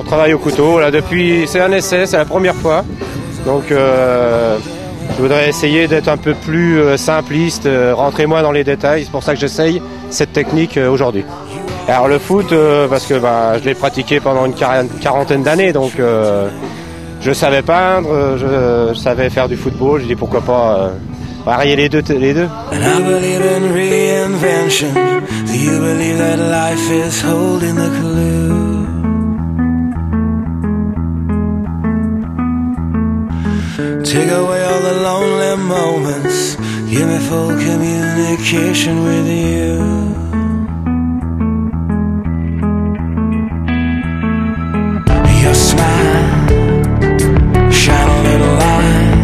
On travaille au couteau, là, c'est un essai, c'est la première fois. Donc je voudrais essayer d'être un peu plus simpliste, rentrer moins dans les détails. C'est pour ça que j'essaye cette technique aujourd'hui. Alors le foot, parce que je l'ai pratiqué pendant une quarantaine d'années, donc je savais peindre, je savais faire du football. Je dis pourquoi pas varier les deux. And I believe in reinvention. Do you believe that life is holding the clue? Take away all the lonely moments. Give me full communication with you. Your smile, shine a little light.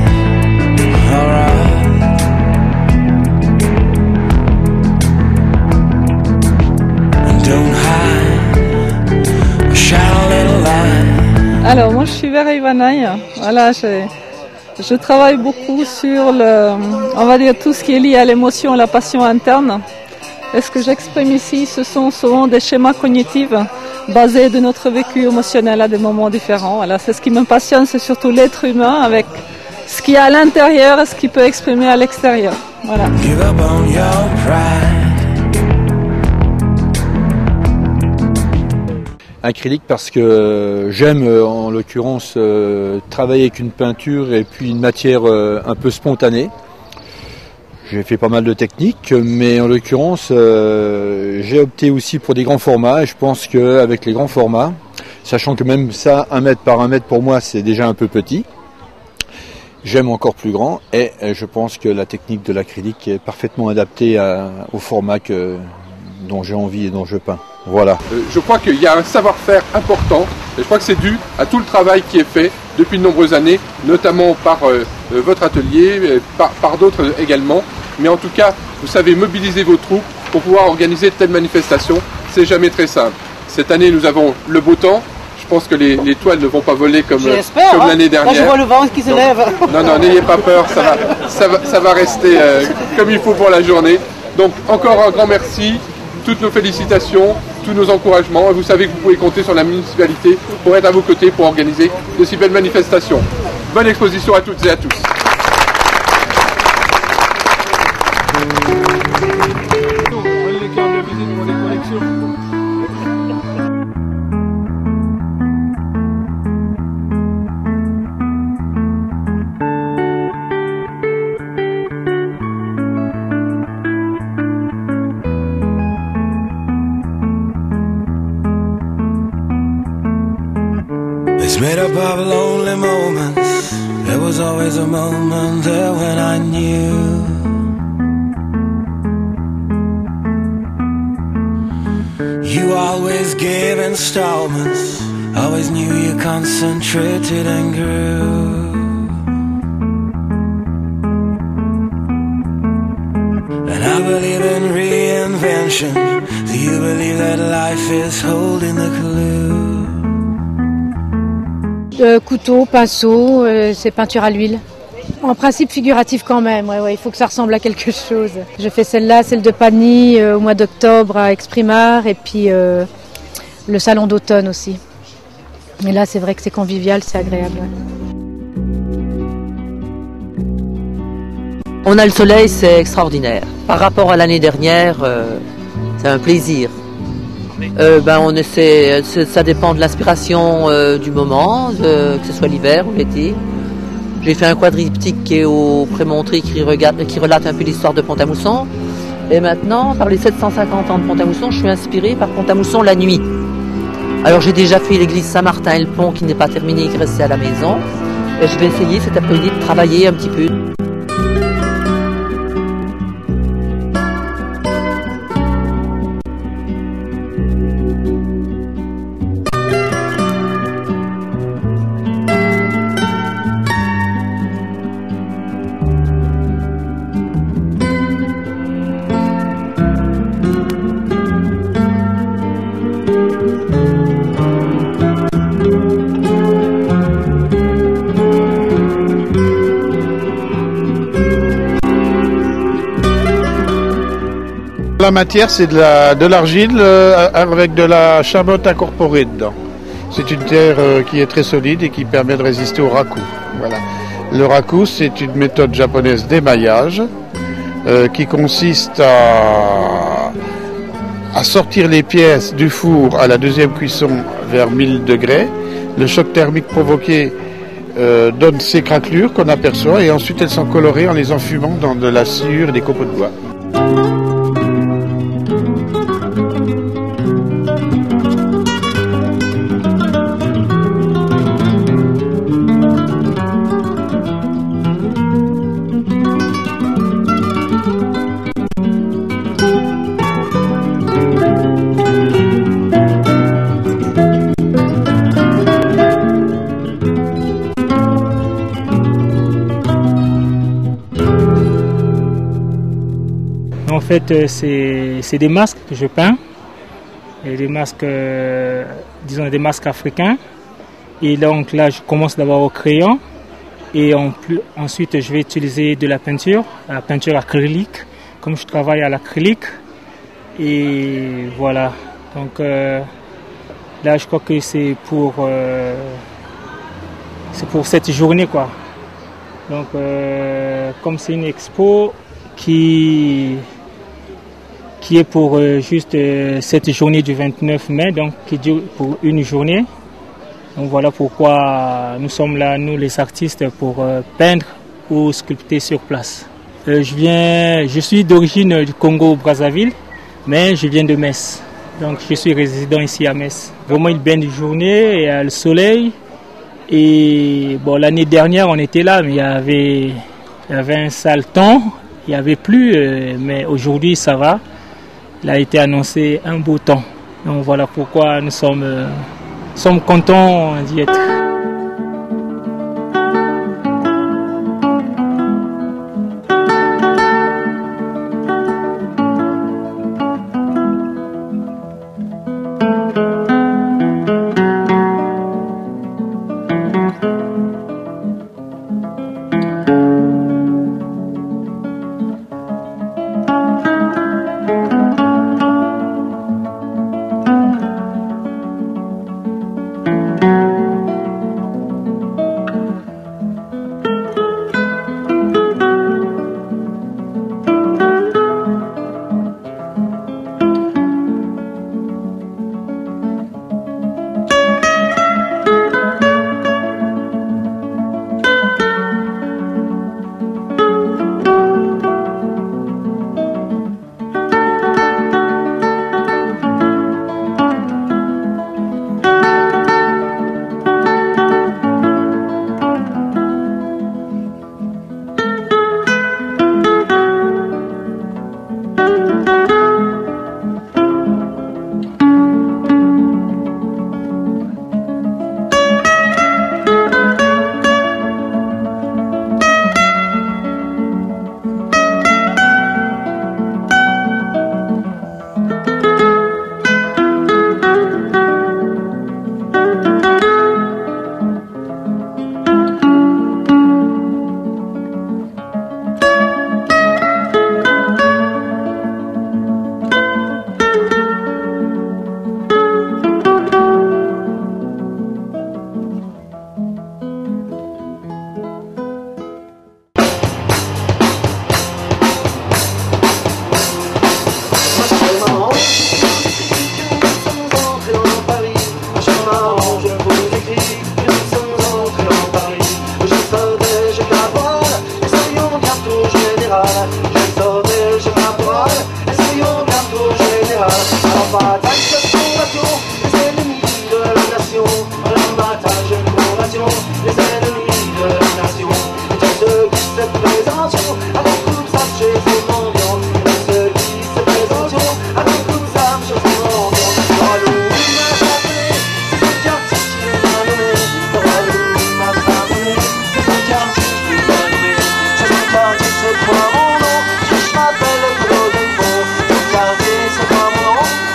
Alright. And don't hide, shine a little light. Alors moi je suis Vera Ivanaï. Voilà, je travaille beaucoup sur on va dire tout ce qui est lié à l'émotion et la passion interne. Et ce que j'exprime ici, ce sont souvent des schémas cognitifs basés de notre vécu émotionnel à des moments différents. Voilà, c'est ce qui me passionne, c'est surtout l'être humain avec ce qu'il y a à l'intérieur et ce qu'il peut exprimer à l'extérieur. Voilà. Acrylique parce que j'aime en l'occurrence travailler avec une peinture et puis une matière un peu spontanée. J'ai fait pas mal de techniques, mais en l'occurrence j'ai opté aussi pour des grands formats et je pense qu'avec les grands formats, sachant que même ça, 1 mètre par 1 mètre pour moi c'est déjà un peu petit, j'aime encore plus grand et je pense que la technique de l'acrylique est parfaitement adaptée au format dont j'ai envie et dont je peins. Voilà. Je crois qu'il y a un savoir-faire important et je crois que c'est dû à tout le travail qui est fait depuis de nombreuses années, notamment par votre atelier, par d'autres également. Mais en tout cas, vous savez mobiliser vos troupes pour pouvoir organiser de telles manifestations. C'est jamais très simple. Cette année, nous avons le beau temps. Je pense que les toiles ne vont pas voler comme l'année dernière. Là, je vois le vent qui se lève. Non, n'ayez pas peur, ça va rester comme il faut pour la journée. Donc encore un grand merci, toutes nos félicitations, tous nos encouragements. Et vous savez que vous pouvez compter sur la municipalité pour être à vos côtés pour organiser de si belles manifestations. Bonne exposition à toutes et à tous. It's made up of lonely moments. There was always a moment there when I knew you always gave installments. Always knew you concentrated and grew. And I believe in reinvention. Do you believe that life is holding the clue? Couteau, pinceau, c'est peinture à l'huile. En principe figuratif quand même, ouais, il faut que ça ressemble à quelque chose. Je fais celle-là, celle de Pani au mois d'octobre à Exprimard et puis le salon d'automne aussi. Mais là c'est vrai que c'est convivial, c'est agréable. On a le soleil, c'est extraordinaire. Par rapport à l'année dernière, c'est un plaisir. On essaie, ça dépend de l'inspiration du moment, que ce soit l'hiver ou l'été. J'ai fait un quadriptyque qui est au Prémontré qui relate un peu l'histoire de Pont-à-Mousson. Et maintenant, par les 750 ans de Pont-à-Mousson, je suis inspirée par Pont-à-Mousson la nuit. Alors j'ai déjà fait l'église Saint-Martin et le pont qui n'est pas terminé, qui restait à la maison. Et je vais essayer cet après-midi de travailler un petit peu. La matière c'est de l'argile avec de la chamotte incorporée dedans. c'est une terre qui est très solide et qui permet de résister au raku. Voilà. Le raku, c'est une méthode japonaise d'émaillage qui consiste à sortir les pièces du four à la deuxième cuisson vers 1000 degrés. Le choc thermique provoqué donne ces craquelures qu'on aperçoit et ensuite elles sont colorées en les enfumant dans de la sciure et des copeaux de bois. En fait, c'est des masques que je peins, et des masques, disons des masques africains. Et donc là, je commence d'abord au crayon, et ensuite je vais utiliser de la peinture acrylique, comme je travaille à l'acrylique. Et voilà. Donc là, je crois que c'est pour cette journée, quoi. Donc, comme c'est une expo qui est pour juste cette journée du 29 mai, donc qui dure pour une journée. Donc voilà pourquoi nous sommes là, nous les artistes, pour peindre ou sculpter sur place. Je suis d'origine du Congo-Brazzaville, mais je viens de Metz. Donc je suis résident ici à Metz. Vraiment une belle journée, il y a le soleil. Et bon, l'année dernière on était là, mais il y avait un sale temps, il n'y avait plus, mais aujourd'hui ça va. Il a été annoncé un beau temps. Donc voilà pourquoi nous sommes contents d'y être.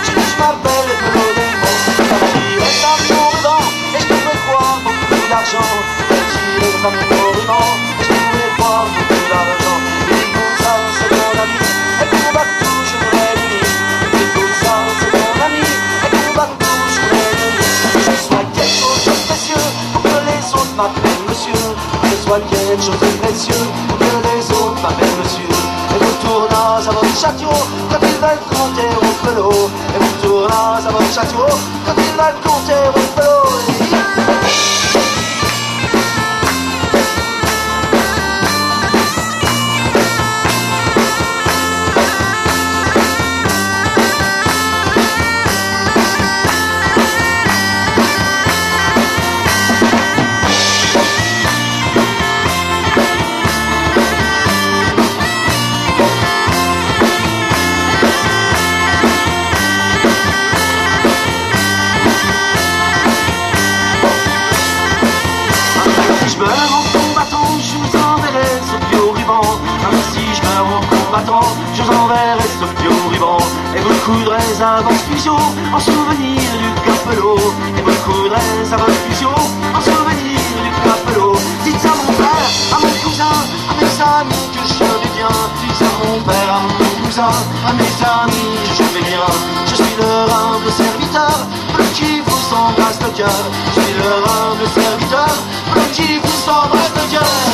Je m'appelle soit quelque chose de précieux pour que les autres m'appellent monsieur. Et vous tournant à votre château quand ils veulent compter au pelot. Et vous tournant à votre château quand ils veulent compter au pelot. Je vous enverrai ce vieux ruban et vous coudrez à votre fusion en souvenir du capelot. Et vous coudrez à votre fusion en souvenir du capelot. Dites à mon père, à mon cousin, à mes amis que je vais bien. Dites à mon père, à mon cousin, à mes amis que je vais bien. Je suis leur humble serviteur, pour qui vous embrasse le cœur. Je suis leur humble serviteur, pour qui vous embrasse le cœur.